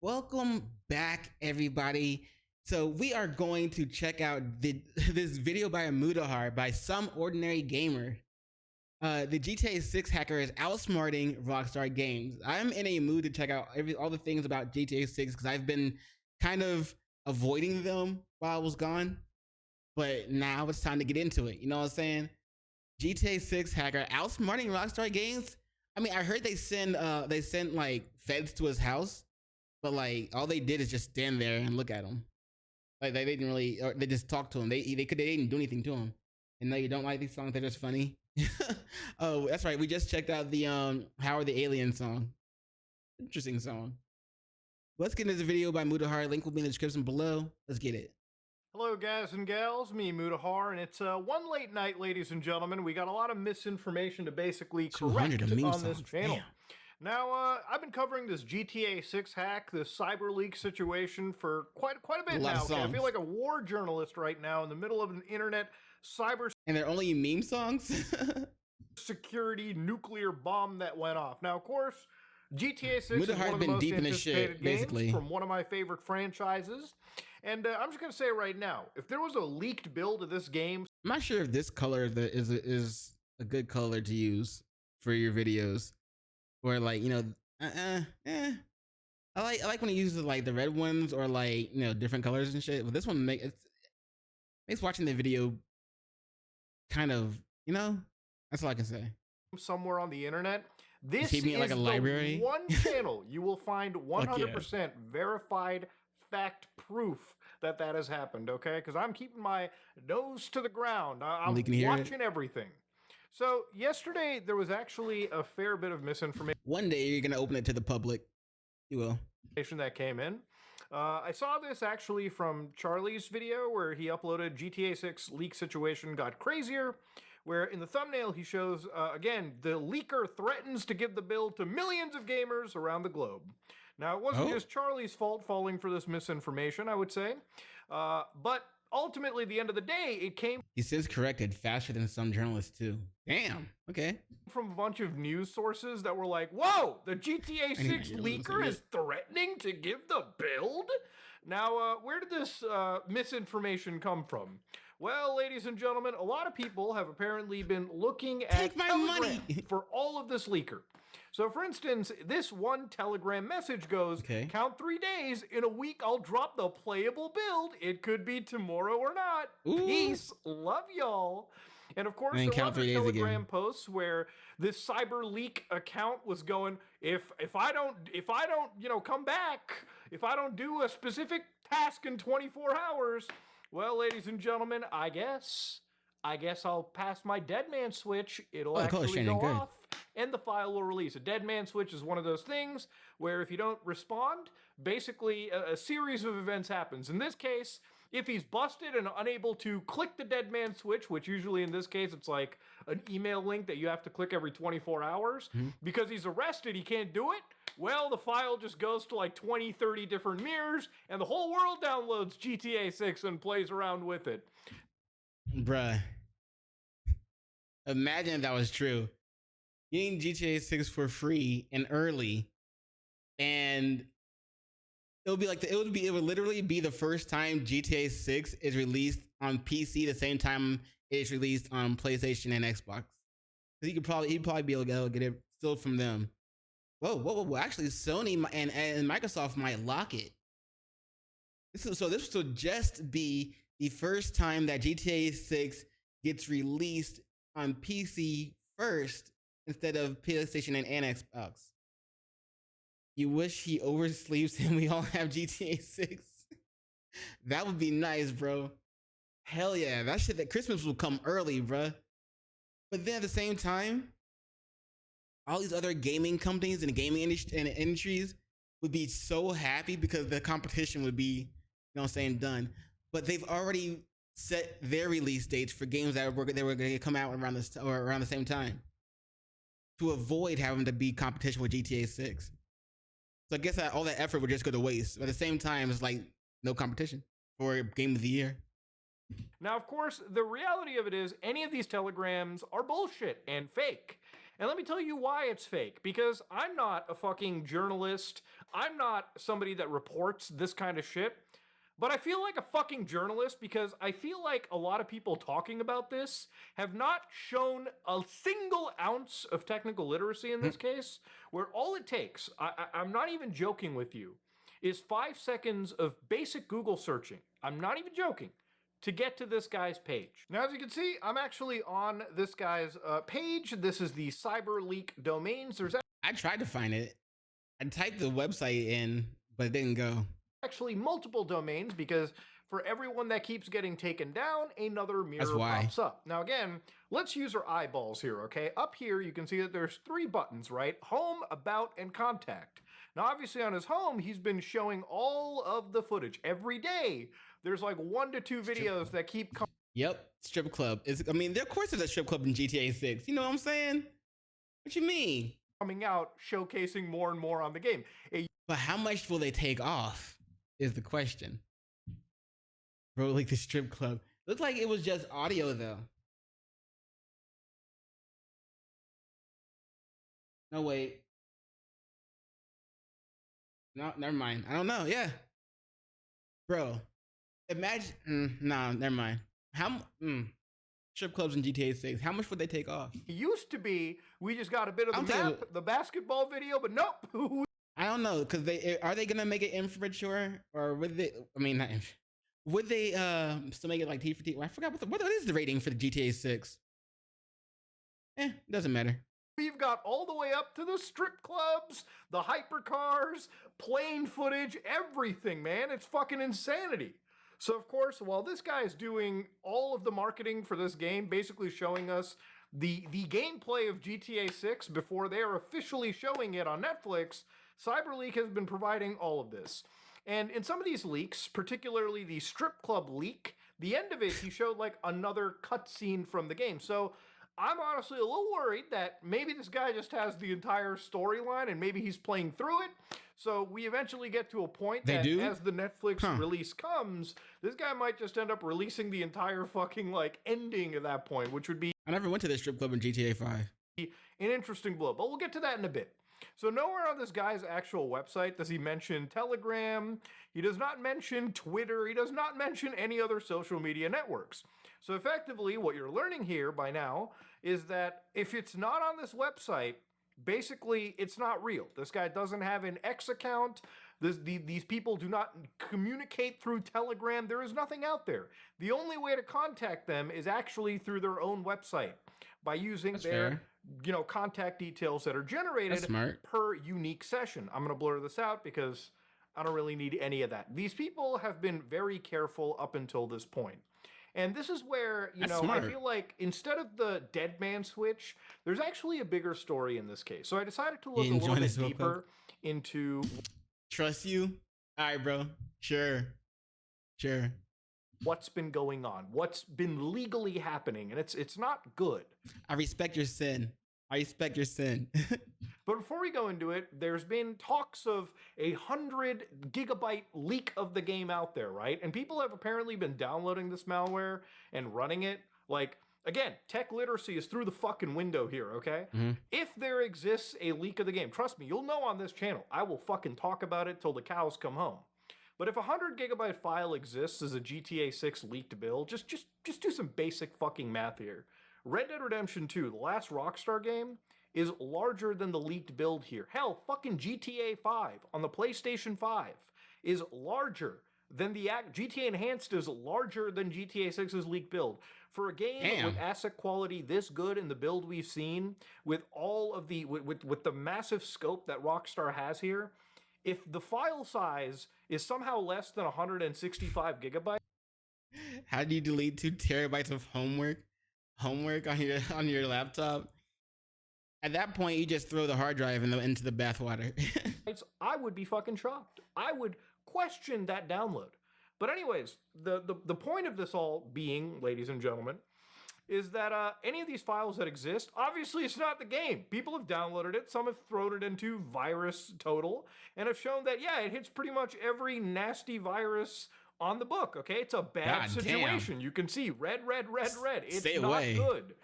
Welcome back, everybody. So we are going to check out this video by Mudahar by Some Ordinary Gamer. The GTA 6 hacker is outsmarting Rockstar Games. I'm in a mood to check out all the things about GTA 6 because I've been kind of avoiding them while I was gone, but now it's time to get into it. You know what I'm saying? GTA 6 hacker outsmarting Rockstar Games. I mean, I heard they sent like feds to his house, but like all they did is just stand there and look at him. Like they didn't really, or they just talked to him. They didn't do anything to him. And no, you don't like these songs? They're just funny. Oh, that's right. We just checked out the How Are the Aliens song. Interesting song. Let's get into this video by Mudahar. Link will be in the description below. Let's get it. Hello guys and gals, me Mudahar, and it's one late night, ladies and gentlemen. We got a lot of misinformation to basically correct on this channel. Damn. Now, I've been covering this GTA 6 hack, this Cyberleek situation for quite a bit now. Okay? I feel like a war journalist right now in the middle of an internet cyber and they're only meme songs. security nuclear bomb that went off. Now, of course, GTA 6 is one of the most deep in anticipated this shit, games from one of my favorite franchises. And I'm just going to say right now, if there was a leaked build of this game... I'm not sure if this color is a good color to use for your videos. Or like, you know, I like when it uses like the red ones or like, you know, different colors and shit. But this one makes watching the video kind of, you know, that's all I can say. Somewhere on the internet. This is like a library. One channel you will find 100% verified fact proof that has happened, okay? Because I'm keeping my nose to the ground. I'm watching everything. So yesterday there was actually a fair bit of misinformation. One day you're gonna open it to the public. You will. That came in. I saw this actually from Charlie's video where he uploaded GTA 6 leak situation got crazier, where in the thumbnail he shows, again, the leaker threatens to give the build to millions of gamers around the globe. Now, it wasn't just Charlie's fault falling for this misinformation, I would say, but ultimately, at the end of the day, it came... He says corrected faster than some journalists, too. Damn, okay. From a bunch of news sources that were like, whoa, the GTA 6 leaker is threatening to give the build? Now, where did this misinformation come from? Well, ladies and gentlemen, a lot of people have apparently been looking at Telegram for all of this leaker. So, for instance, this one Telegram message goes, count 3 days, in a week I'll drop the playable build. It could be tomorrow or not. Ooh. Peace. Love y'all. And of course, there were other Telegram posts where this Cyberleek account was going, if I don't, you know, come back, if I don't do a specific task in 24 hours, well, ladies and gentlemen, I guess I'll pass my dead man switch. It'll actually go off and the file will release. A dead man switch is one of those things where if you don't respond, basically a series of events happens. In this case, if he's busted and unable to click the dead man switch, which usually in this case it's like an email link that you have to click every 24 hours, because he's arrested, he can't do it, well, the file just goes to like 20, 30 different mirrors, and the whole world downloads GTA 6 and plays around with it. Bruh. Imagine if that was true. Getting GTA 6 for free and early, and it would literally be the first time GTA 6 is released on PC the same time it's released on PlayStation and Xbox. He'd probably be able to get it still from them. Whoa! Actually, Sony and Microsoft might lock it. This will just be the first time that GTA 6 gets released on PC first instead of PlayStation and Xbox. You wish he oversleeps and we all have GTA 6. That would be nice, bro. Hell yeah, that Christmas will come early, bro. But then at the same time, all these other gaming companies and gaming industries would be so happy because the competition would be, you know what I'm saying, done. But they've already set their release dates for games that were going to come out around the same time to avoid having to be competition with GTA 6. So I guess all that effort would just go to waste. But at the same time, it's like no competition for Game of the Year. Now, of course, the reality of it is any of these telegrams are bullshit and fake. And let me tell you why it's fake. Because I'm not a fucking journalist. I'm not somebody that reports this kind of shit. But I feel like a fucking journalist because I feel like a lot of people talking about this have not shown a single ounce of technical literacy in this case, where all it takes, I'm not even joking with you, is 5 seconds of basic Google searching. I'm not even joking. To get to this guy's page. Now, as you can see, I'm actually on this guy's page. This is the Cyberleek domains. I tried to find it. I typed the website in, but it didn't go. Actually multiple domains because for everyone that keeps getting taken down, another mirror pops up. Now again, let's use our eyeballs here, okay? Up here, you can see that there's 3 buttons, right? Home, About, and Contact. Now obviously on his home, he's been showing all of the footage. Every day, there's like 1 to 2 videos that keep coming. Yep, strip club. I mean, of course there's a strip club in GTA 6. You know what I'm saying? What you mean? Coming out, showcasing more and more on the game. But how much will they take off? Is the question. Bro, like the strip club. Looks like it was just audio though. No, wait. No, never mind. I don't know. Yeah. Bro, imagine. No, never mind. Strip clubs in GTA 6. How much would they take off? It used to be, we just got a bit of the map, the basketball video, but nope. I don't know, because are they gonna make it immature, or would they? I mean, not would they still make it like T for T? I forgot what is the rating for the GTA 6. Doesn't matter. We've got all the way up to the strip clubs, the hypercars, plane footage, everything, man. It's fucking insanity. So of course, while this guy is doing all of the marketing for this game, basically showing us the gameplay of GTA 6 before they are officially showing it on Netflix, Cyberleek has been providing all of this. And in some of these leaks, particularly the strip club leak, the end of it, he showed like another cutscene from the game. So I'm honestly a little worried that maybe this guy just has the entire storyline and maybe he's playing through it. So we eventually get to a point that as the Netflix release comes, this guy might just end up releasing the entire fucking like ending at that point, which would be... I never went to this strip club in GTA 5. An interesting blow, but we'll get to that in a bit. So nowhere on this guy's actual website does he mention Telegram, he does not mention Twitter, he does not mention any other social media networks. So effectively, what you're learning here by now is that if it's not on this website, basically it's not real. This guy doesn't have an X account, these people do not communicate through Telegram, there is nothing out there. The only way to contact them is actually through their own website by using their contact details that are generated per unique session. I'm going to blur this out because I don't really need any of that. These people have been very careful up until this point. And this is where, I feel like instead of the dead man switch, there's actually a bigger story in this case. So I decided to look a little bit deeper into... Trust you? All right, bro. Sure. What's been going on, what's been legally happening, and it's not good. I respect your sin. But before we go into it, there's been talks of 100 gigabyte leak of the game out there, right? And people have apparently been downloading this malware and running it. Like, again, tech literacy is through the fucking window here, okay? If there exists a leak of the game, trust me, you'll know on this channel. I will fucking talk about it till the cows come home. But if a 100 gigabyte file exists as a GTA 6 leaked build, just do some basic fucking math here. Red Dead Redemption 2, the last Rockstar game, is larger than the leaked build here. Hell, fucking GTA 5 on the PlayStation 5 is larger than the GTA Enhanced is larger than GTA 6's leaked build. For a game with asset quality this good in the build we've seen, with all of the with the massive scope that Rockstar has here, if the file size is somehow less than 165 gigabytes. How do you delete 2 terabytes of homework on your laptop? At that point, you just throw the hard drive into the bathwater. I would be fucking shocked. I would question that download. But anyways, the point of this all being, ladies and gentlemen, is that any of these files that exist, obviously it's not the game. People have downloaded it, some have thrown it into virus total, and have shown that, yeah, it hits pretty much every nasty virus on the book, okay? It's a bad situation. You can see red. It's not good.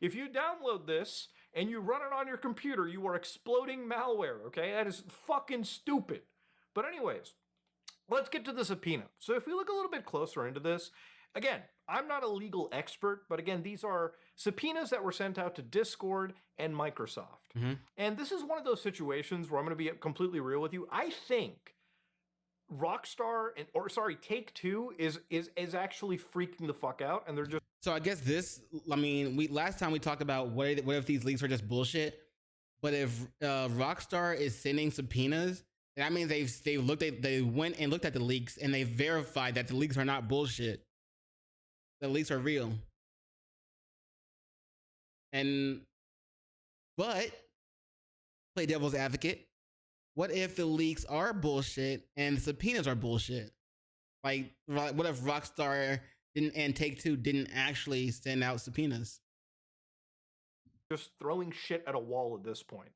If you download this and you run it on your computer, you are exploding malware, okay? That is fucking stupid. But anyways, let's get to the subpoena. So if we look a little bit closer into this, again, I'm not a legal expert, but again, these are subpoenas that were sent out to Discord and Microsoft. And this is one of those situations where I'm going to be completely real with you. I think Rockstar Take-Two is actually freaking the fuck out, and they're just. So I guess last time we talked about what if these leaks are just bullshit, but if Rockstar is sending subpoenas, that means they went and looked at the leaks and they verified that the leaks are not bullshit. The leaks are real. But play devil's advocate. What if the leaks are bullshit and the subpoenas are bullshit? Like, what if Rockstar and Take-Two didn't actually send out subpoenas? Just throwing shit at a wall at this point.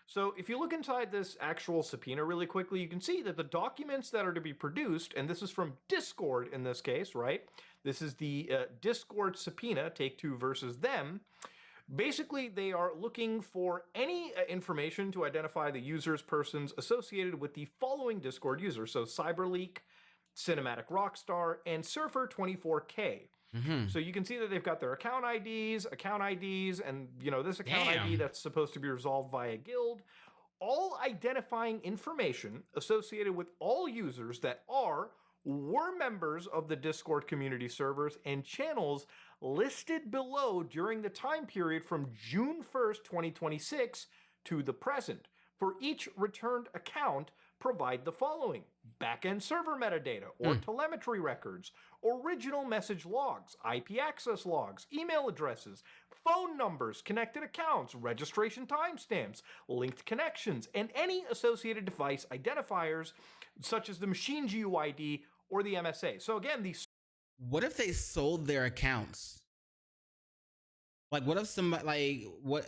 So if you look inside this actual subpoena really quickly, you can see that the documents that are to be produced, and this is from Discord in this case, right? This is the Discord subpoena, Take-Two versus them. Basically, they are looking for any information to identify the users, persons associated with the following Discord users. So Cyberleek, Cinematic Rockstar, and Surfer24K. So you can see that they've got their account IDs, and this account ID that's supposed to be resolved via guild, all identifying information associated with all users that were members of the Discord community servers and channels listed below during the time period from June 1st, 2026 to the present. For each returned account, provide the following: backend server metadata or telemetry records, original message logs, IP access logs, email addresses, phone numbers, connected accounts, registration timestamps, linked connections, and any associated device identifiers such as the machine GUID or the MSA. So again, what if they sold their accounts? Like, what if somebody, but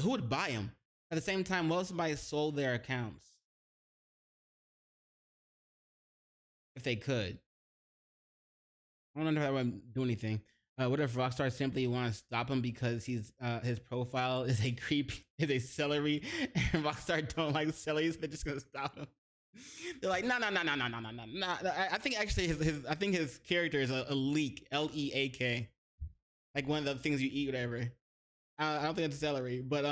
who would buy them? At the same time, what if somebody sold their accounts? If they could. I don't know if that would do anything. What if Rockstar simply want to stop him because his profile is a celery, and Rockstar don't like celery, so they're just gonna stop him? They're like, no. I think actually his character is a leek, Leak, like one of the things you eat, whatever. I don't think it's celery, but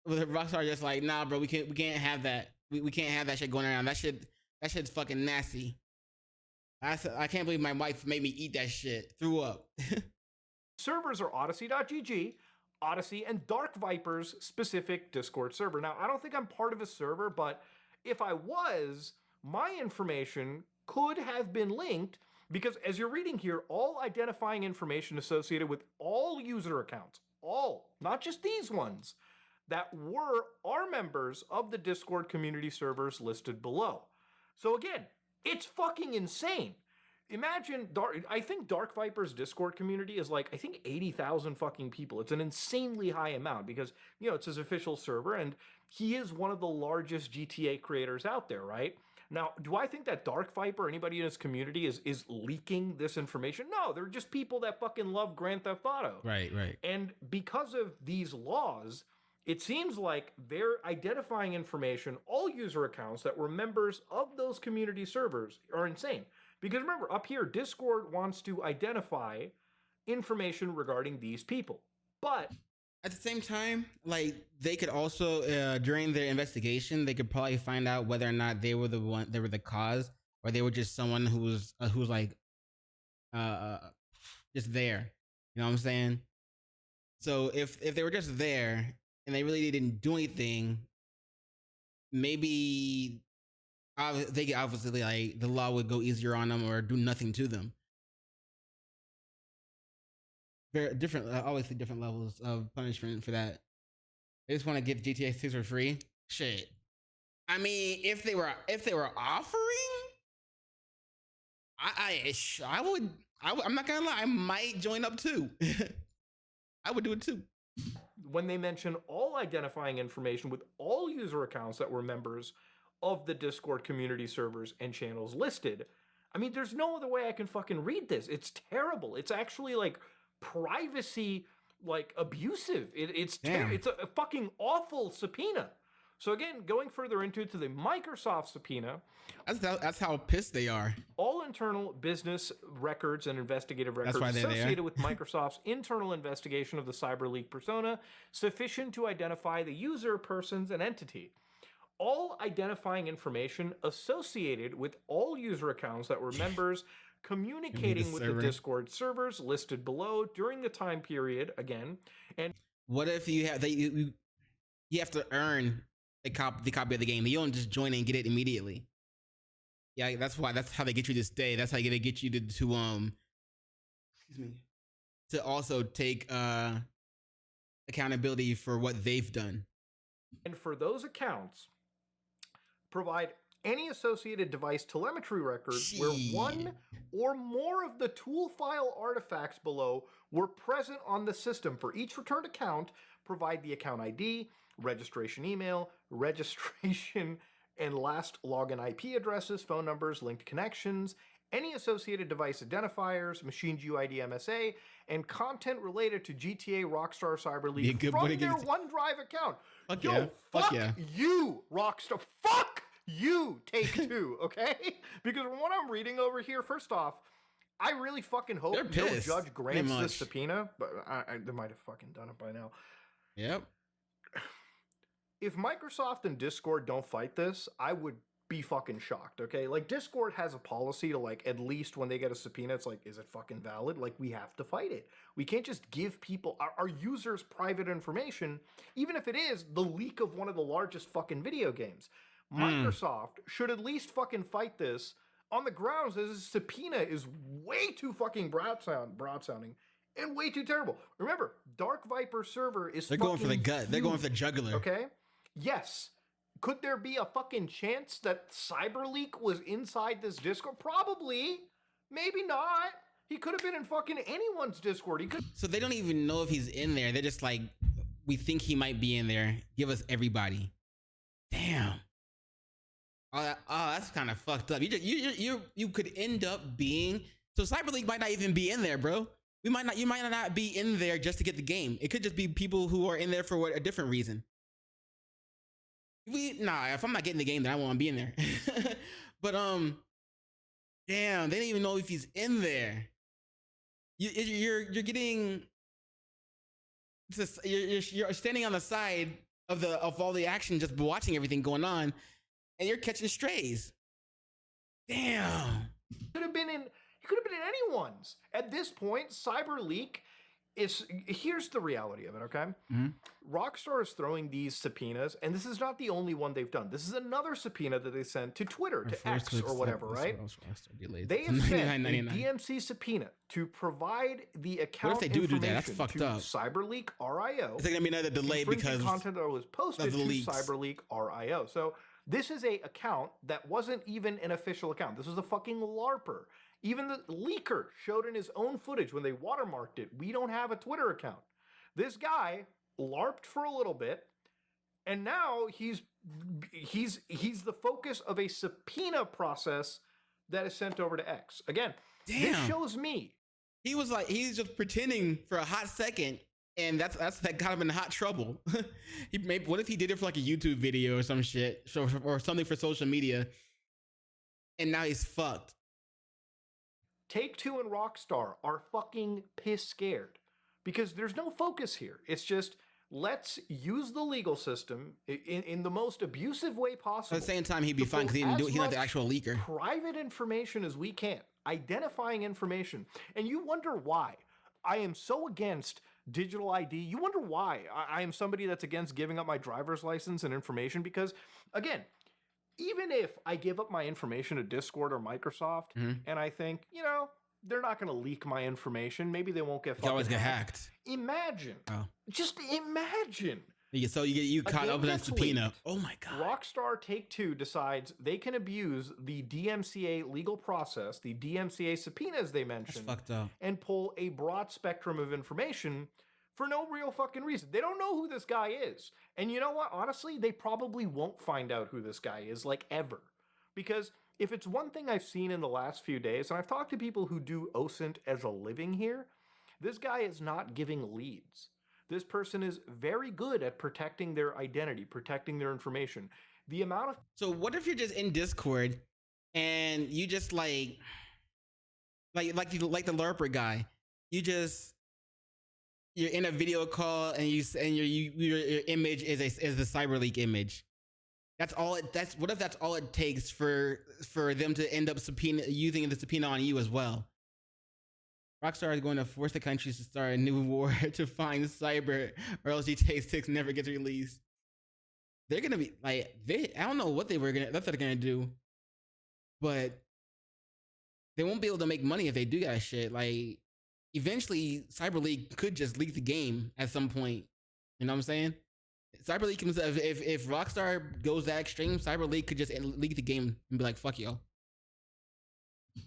Rockstar just like, nah, bro, we can't have that. We can't have that shit going around. That shit's fucking nasty. I can't believe my wife made me eat that shit. Threw up. servers are Odyssey.gg, Odyssey, and Dark Viper's specific Discord server. Now, I don't think I'm part of a server, but if I was, my information could have been linked, because as you're reading here, all identifying information associated with all user accounts, all, not just these ones, that are members of the Discord community servers listed below. So again, it's fucking insane. Imagine, I think Dark Viper's Discord community is like, I think 80,000 fucking people. It's an insanely high amount because, it's his official server and he is one of the largest GTA creators out there, right? Now, do I think that Dark Viper, anybody in his community is leaking this information? No, they're just people that fucking love Grand Theft Auto. Right. And because of these laws, it seems like they're identifying information, all user accounts that were members of those community servers are insane. Because remember, up here, Discord wants to identify information regarding these people. But at the same time, like, they could also, during their investigation, they could probably find out whether or not they were the cause, or they were just someone who was like, just there. You know what I'm saying? So if they were just there and they really didn't do anything, maybe they obviously, like, the law would go easier on them or do nothing to them. Very different, obviously different levels of punishment for that. They just want to get GTA 6 for free. Shit. I mean, if they were offering, I would. I'm not gonna lie. I might join up too. I would do it too. When they mention all identifying information with all user accounts that were members of the Discord community servers and channels listed, I mean, there's no other way I can fucking read this. It's terrible. It's actually like privacy like abusive. It's Damn. it's a fucking awful subpoena. So again, going further into the Microsoft subpoena, That's how pissed they are. all internal business records and investigative records why they're there. associated with Microsoft's internal investigation of the Cyberleek persona, sufficient to identify the user, persons, and entity. All identifying information associated with all user accounts that were members communicating with the Discord servers listed below during the time period, again. And what if you have you have to earn the copy of the game? You don't just join and get it immediately. Yeah, that's how they get you to stay. That's how they get you to excuse me, to also take accountability for what they've done. And for those accounts, provide any associated device telemetry records where one or more of the tool file artifacts below were present on the system. For each returned account, provide the account ID, registration email, registration and last login IP addresses, phone numbers, linked connections, any associated device identifiers, machine GUID MSA, and content related to GTA, Rockstar, Cyberleek from their OneDrive account. Fuck Yo, yeah. fuck yeah. you, Rockstar. Fuck you, Take-Two, okay? Because from what I'm reading over here, first off, I really fucking hope no judge grants this subpoena, but they might have fucking done it by now. Yep. If Microsoft and Discord don't fight this, I would be fucking shocked, okay? Like, Discord has a policy to, like, at least when they get a subpoena, it's like, is it fucking valid? Like, we have to fight it. We can't just give people, our users, private information, even if it is the leak of one of the largest fucking video games. Microsoft should at least fucking fight this on the grounds that this subpoena is way too fucking broad-sounding and way too terrible. Remember, Dark Viper server is They're going for the gut. They're going for the jugular. Okay? Yes. Could there be a fucking chance that Cyberleek was inside this Discord? Probably. Maybe not. He could have been in fucking anyone's Discord. He could. So they don't even know if he's in there. They're just like, we think he might be in there. Give us everybody. Damn. Oh, that's kind of fucked up. You could end up being, so Cyberleek might not even be in there, bro. You might not be in there just to get the game. It could just be people who are in there for a different reason. If I'm not getting the game, then I won't be in there. But damn, they don't even know if he's in there. You're getting, you're standing on the side of all the action, just watching everything going on, and you're catching strays. Damn. Could have been in anyone's. At this point, Cyberleek is, here's the reality of it, okay? Rockstar is throwing these subpoenas, and this is not the only one they've done. This is another subpoena that they sent to Twitter, to X or whatever, right? They have sent a DMC subpoena to provide the account what if they do that? That's fucked up. Cyberleek RIO. It's gonna be another delay because content that was posted to Cyberleek RIO. So this is a account that wasn't even an official account. This was a fucking LARPer. Even the leaker showed in his own footage when they watermarked it, we don't have a Twitter account. This guy LARPed for a little bit, and now he's the focus of a subpoena process that is sent over to X. Again, this shows me. He's just pretending for a hot second, and that got him in hot trouble. What if he did it for like a YouTube video or some shit, or something for social media, and now he's fucked. Take-Two and Rockstar are fucking piss scared because there's no focus here. It's just, let's use the legal system in the most abusive way possible. At the same time, he'd be fine because he's not the actual leaker. Private information as we can, identifying information. And you wonder why I am so against digital ID. You wonder why I am somebody that's against giving up my driver's license and information because, again, even if I give up my information to Discord or Microsoft, and I think, they're not going to leak my information. Maybe they won't get fucking always get hacked. Imagine. Just imagine. So you caught up in that subpoena. Oh my God. Rockstar Take-Two decides they can abuse the DMCA legal process, the DMCA subpoenas they mentioned, that's fucked up, and pull a broad spectrum of information for no real fucking reason. They don't know who this guy is. And you know what? Honestly, they probably won't find out who this guy is, like, ever. Because if it's one thing I've seen in the last few days, and I've talked to people who do OSINT as a living here, this guy is not giving leads. This person is very good at protecting their identity, protecting their information. The amount of So what if you're just in Discord and you just like the LARPer guy, you're in a video call and your image is the Cyberleek image. That's all it. What if that's all it takes for them to end up using the subpoena on you as well? Rockstar is going to force the countries to start a new war to find Cyber, or else GTA 6 never gets released. They're gonna be like I don't know what they're gonna do, but they won't be able to make money if they do that shit. Like eventually, Cyberleek could just leak the game at some point. You know what I'm saying? Cyberleek, if Rockstar goes that extreme, Cyberleek could just leak the game and be like, "Fuck y'all."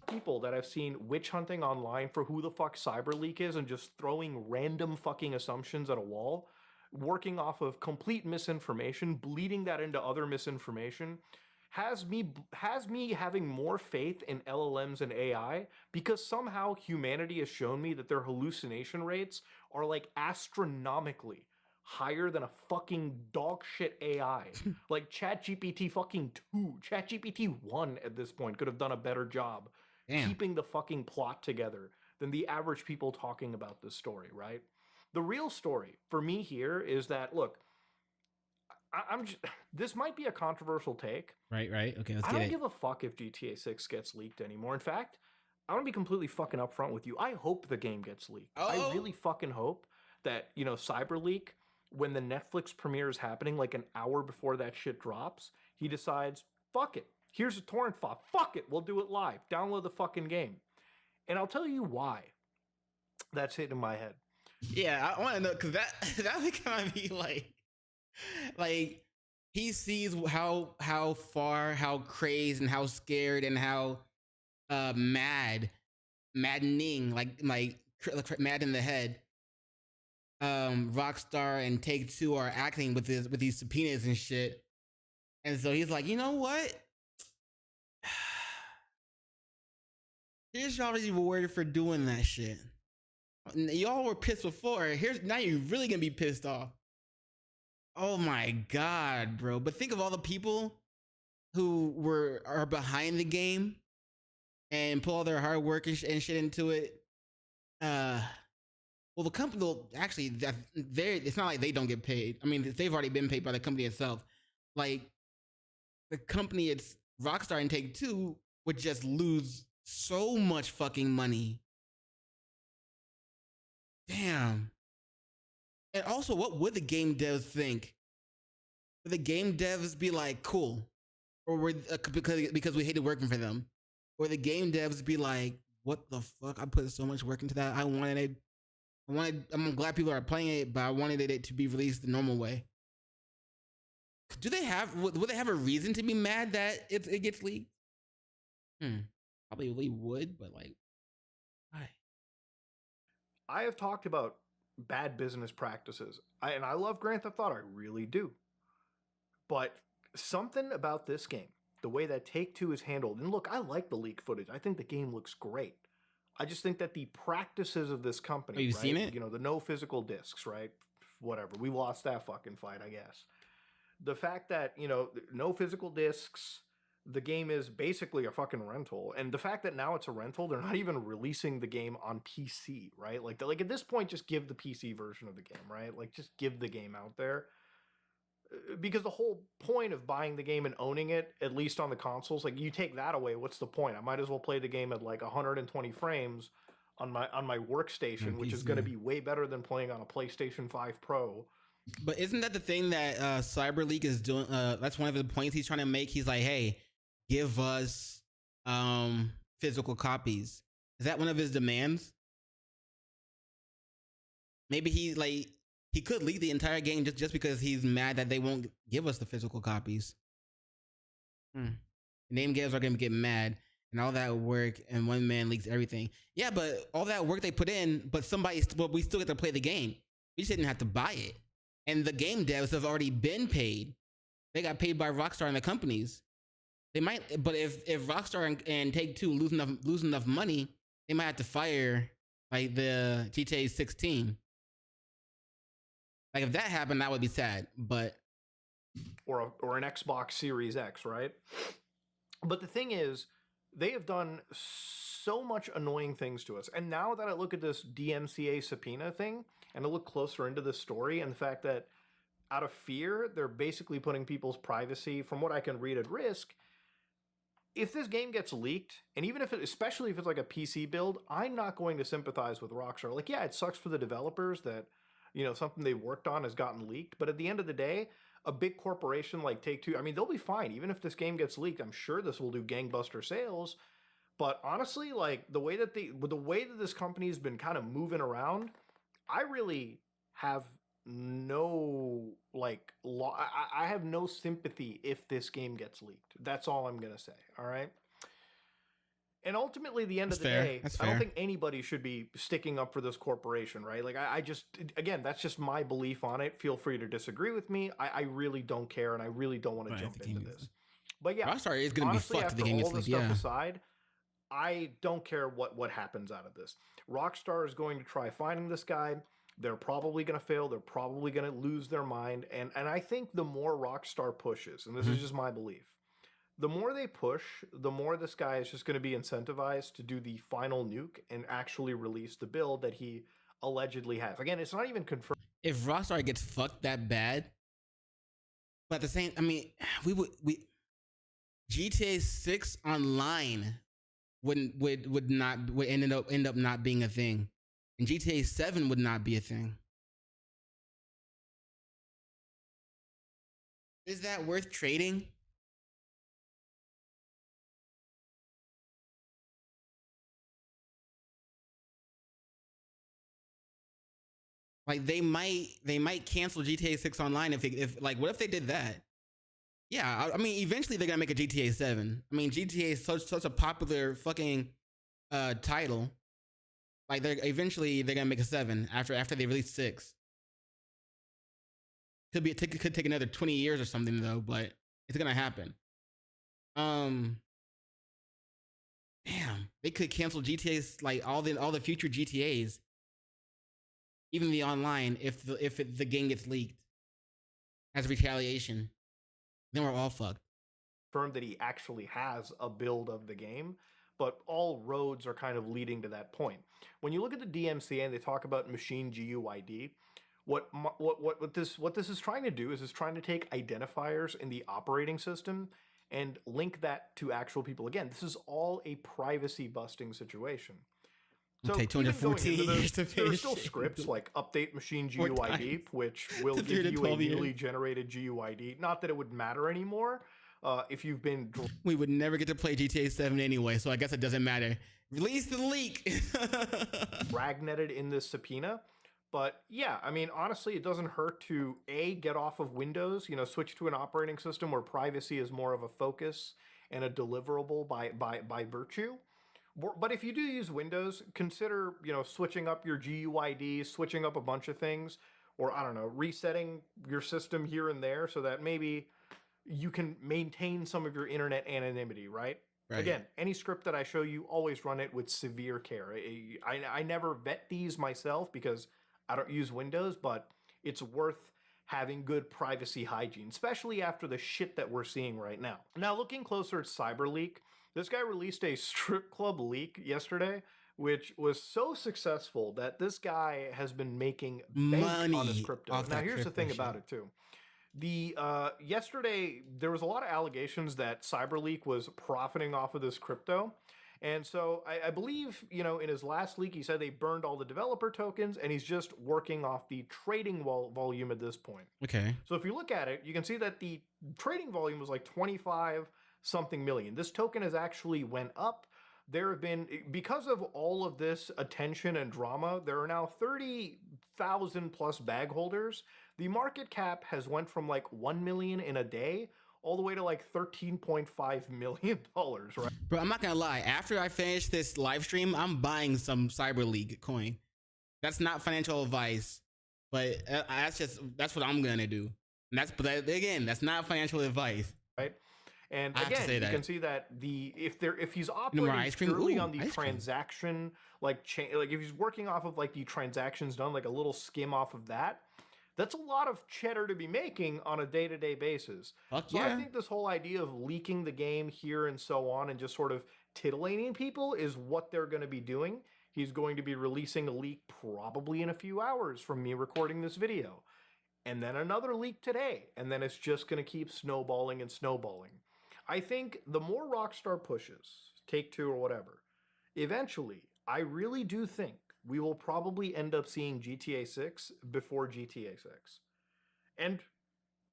People that I've seen witch hunting online for who the fuck Cyberleek is and just throwing random fucking assumptions at a wall, working off of complete misinformation, bleeding that into other misinformation, has me having more faith in LLMs and AI because somehow humanity has shown me that their hallucination rates are like astronomically higher than a fucking dog shit AI. Like ChatGPT fucking 2, ChatGPT 1 at this point could have done a better job keeping the fucking plot together than the average people talking about this story, right? The real story for me here is that, look, this might be a controversial take. Right. Okay, I don't give a fuck if GTA 6 gets leaked anymore. In fact, I want to be completely fucking upfront with you. I hope the game gets leaked. I really fucking hope that, Cyberleek, when the Netflix premiere is happening like an hour before that shit drops, he decides, fuck it. Here's a torrent file. Fuck it. We'll do it live. Download the fucking game. And I'll tell you why that's hitting my head. Yeah, I want to know, because that would kind of be like he sees how far, how crazed and how scared and how maddening, like mad in the head, Rockstar and Take-Two are acting with these subpoenas and shit. And so he's like, you know what? Here's y'all rewarded for doing that shit. Y'all were pissed before. Now you're really gonna be pissed off. Oh my god, bro. But think of all the people who are behind the game and put all their hard work and shit into it. Well, the company will actually, it's not like they don't get paid. I mean, they've already been paid by the company itself. Like the company, it's Rockstar and Take-Two would just lose so much fucking money. Damn. And also, what would the game devs think? Would the game devs be like, cool, or because we hated working for them, or the game devs be like, what the fuck? I put so much work into that. I'm glad people are playing it, but I wanted it to be released the normal way. Would they have a reason to be mad that it gets leaked? Probably would, but like, why? I have talked about bad business practices, and I love Grand Theft Auto, I really do. But something about this game, the way that Take-Two is handled, and look, I like the leak footage. I think the game looks great. I just think that the practices of this company, you've seen it? The no physical discs, right? Whatever. We lost that fucking fight, I guess. The fact that, no physical discs, the game is basically a fucking rental. And the fact that now it's a rental, they're not even releasing the game on PC, right? Like at this point, just give the PC version of the game, right? Like just give the game out there. Because the whole point of buying the game and owning it, at least on the consoles, like you take that away, what's the point? I might as well play the game at like 120 frames on my workstation, which is going to be way better than playing on a PlayStation 5 Pro. But isn't that the thing that Cyberleek is doing? That's one of the points he's trying to make. He's like, hey, give us physical copies. Is that one of his demands? Maybe he could leak the entire game just because he's mad that they won't give us the physical copies. Name devs are gonna get mad and all that work, and one man leaks everything. Yeah, but all that work they put in, but we still get to play the game. We just didn't have to buy it. And the game devs have already been paid. They got paid by Rockstar and the companies. They might, but if Rockstar and Take-Two lose enough money, they might have to fire like the GTA 16. Like if that happened, that would be sad. But or an Xbox Series X, right? But the thing is, they have done so much annoying things to us. And now that I look at this DMCA subpoena thing and I look closer into this story and the fact that out of fear, they're basically putting people's privacy, from what I can read, at risk. If this game gets leaked, and even if it, especially if it's like a PC build, I'm not going to sympathize with Rockstar. Like, yeah, it sucks for the developers that, you know, something they worked on has gotten leaked. But at the end of the day, a big corporation like Take-Two, I mean, they'll be fine. Even if this game gets leaked, I'm sure this will do gangbuster sales. But honestly, like the way that this company's been kind of moving around, I really have no I have no sympathy if this game gets leaked. That's all I'm gonna say. All right. And ultimately, the end of the day, I don't think anybody should be sticking up for this corporation, right? Like, I just, again, that's just my belief on it. Feel free to disagree with me. I really don't care, and I really don't want to jump into this. But yeah, Rockstar is going to be fucked if the game gets leaked. All this stuff aside, I don't care what happens out of this. Rockstar is going to try finding this guy. They're probably going to fail. They're probably going to lose their mind. And I think the more Rockstar pushes, and this is just my belief, the more they push, the more this guy is just going to be incentivized to do the final nuke and actually release the build that he allegedly has. Again, it's not even confirmed. If Rockstar gets fucked that bad, but at the same, I mean, GTA 6 online would end up not being a thing, and GTA 7 would not be a thing. Is that worth trading? Like they might cancel GTA 6 online if like, what if they did that? Yeah, I mean, eventually they're gonna make a GTA 7. I mean, GTA is such a popular fucking title. Like eventually they're gonna make a 7 after they release 6. Could take another 20 years or something though, but it's gonna happen. Damn, they could cancel GTA's, like all the future GTAs, even the online, if the game gets leaked as retaliation. Then we're all fucked. Confirmed that he actually has a build of the game, but all roads are kind of leading to that point. When you look at the DMCA and they talk about machine GUID, what this is trying to do is trying to take identifiers in the operating system and link that to actual people. Again, this is all a privacy busting situation. So take 214 years to there are still scripts like update machine GUID, which will give you a newly generated GUID. Not that it would matter anymore if you've been... We would never get to play GTA 7 anyway, so I guess it doesn't matter. Release the leak! Dragnetted in this subpoena. But yeah, I mean, honestly, it doesn't hurt to get off of Windows, switch to an operating system where privacy is more of a focus and a deliverable by virtue. But if you do use Windows, consider, switching up your GUID, switching up a bunch of things, or I don't know, resetting your system here and there so that maybe you can maintain some of your internet anonymity, right? Again, any script that I show you, always run it with severe care. I never vet these myself because I don't use Windows, but it's worth having good privacy hygiene, especially after the shit that we're seeing right now. Now, looking closer at Cyberleek, this guy released a strip club leak yesterday, which was so successful that this guy has been making money on his crypto. Now, here's the thing about it too. Yesterday, there was a lot of allegations that Cyberleek was profiting off of this crypto. And so I believe, in his last leak, he said they burned all the developer tokens and he's just working off the trading volume at this point. Okay. So if you look at it, you can see that the trading volume was like 25 something million. This token has actually went up. There have been, because of all of this attention and drama, there are now 30,000 plus bag holders. The market cap has went from like 1 million in a day all the way to like $13.5 million, right? Bro, I'm not gonna lie. After I finish this live stream, I'm buying some Cyberleek coin. That's not financial advice, but that's what I'm gonna do. And that's not financial advice, right? And again, you can see that if he's operating purely on the transaction, like if he's working off of like the transactions done, like a little skim off of that, That's a lot of cheddar to be making on a day-to-day basis. Fuck So I yeah. think this whole idea of leaking the game here and so on and just sort of titillating people is what they're going to be doing. He's going to be releasing a leak probably in a few hours from me recording this video. And then another leak today. And then it's just going to keep snowballing and snowballing. I think the more Rockstar pushes, Take-Two or whatever, eventually, I really do think we will probably end up seeing GTA 6 before GTA 6. And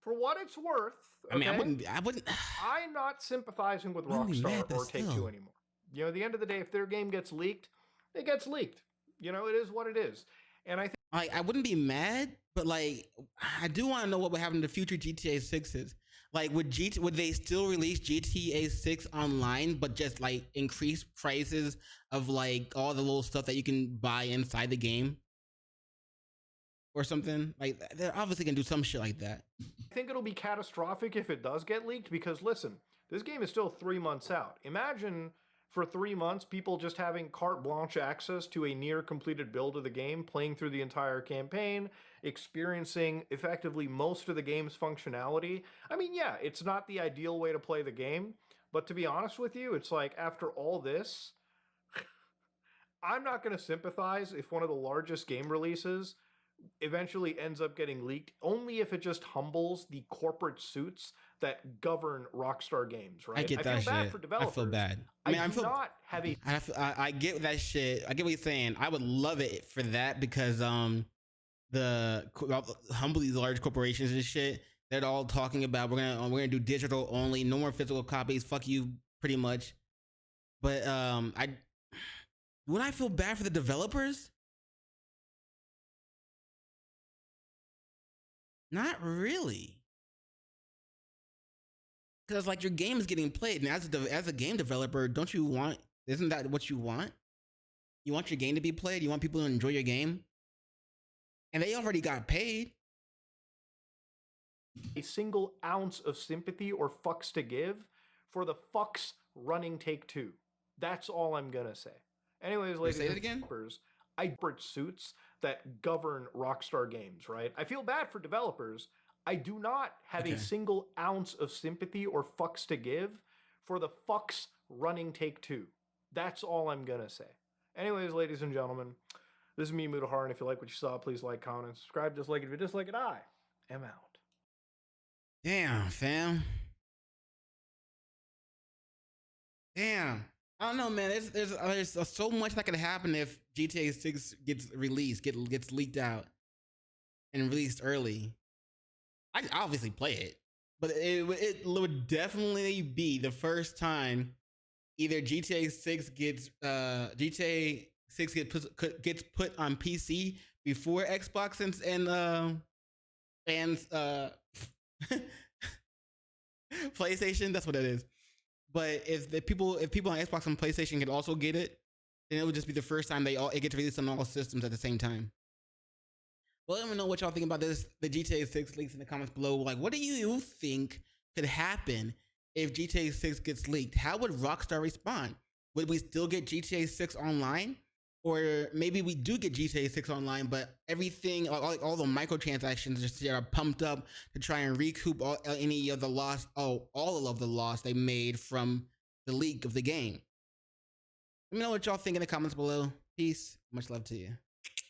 for what it's worth, I mean, okay, I wouldn't. I'm not sympathizing with Wouldn't be mad, Rockstar but or Take-Two still. anymore. You know, at the end of the day, if their game gets leaked, it gets leaked. You know, it is what it is. And I think Like, I wouldn't be mad, but like, I do want to know what would happen to future GTA 6s. Like, would they still release GTA 6 online, but just like increase prices of like all the little stuff that you can buy inside the game, or something? Like, they're obviously gonna do some shit like that. I think it'll be catastrophic if it does get leaked because listen, this game is still 3 months out. Imagine for 3 months people just having carte blanche access to a near completed build of the game, playing through the entire campaign, experiencing effectively most of the game's functionality. I mean, yeah, it's not the ideal way to play the game, but to be honest with you, it's like after all this, I'm not going to sympathize if one of the largest game releases eventually ends up getting leaked, only if it just humbles the corporate suits that govern Rockstar Games, right? I get that feel bad shit. for developers. I feel bad. I mean, I do not have a I get that shit. I get what you're saying. I would love it for that because the humble these large corporations and shit. They're all talking about we're gonna do digital only, no more physical copies. Fuck you, pretty much. But would I feel bad for the developers? Not really, because like your game is getting played, and as a game developer, don't you want? Isn't that what you want? You want your game to be played. You want people to enjoy your game, and they already got paid. single ounce of sympathy or fucks to give for the fucks running Take-Two. That's all I'm gonna say. Anyways, ladies and gentlemen, I corporate suits that govern Rockstar Games, right? I feel bad for developers. I do not have a single ounce of sympathy or fucks to give for the fucks running Take-Two. That's all I'm gonna say. Anyways, ladies and gentlemen, this is me, Mudahar, and if you like what you saw, please like, comment, and subscribe. Just like it if you dislike it, I am out. Damn, fam. Damn. I don't know, man. There's so much that could happen if GTA 6 gets released, gets leaked out, and released early. I'd obviously play it, but it would definitely be the first time either GTA 6 gets put on PC before Xbox and PlayStation. That's what it is. But if people on Xbox and PlayStation could also get it, then it would just be the first time it gets released on all systems at the same time. Well, let me know what y'all think about this. The GTA 6 leaks in the comments below. Like, what do you think could happen if GTA 6 gets leaked? How would Rockstar respond? Would we still get GTA 6 online? Or maybe we do get GTA 6 online, but everything, all the microtransactions just are pumped up to try and recoup all of the loss they made from the leak of the game. Let me know what y'all think in the comments below. Peace. Much love to you.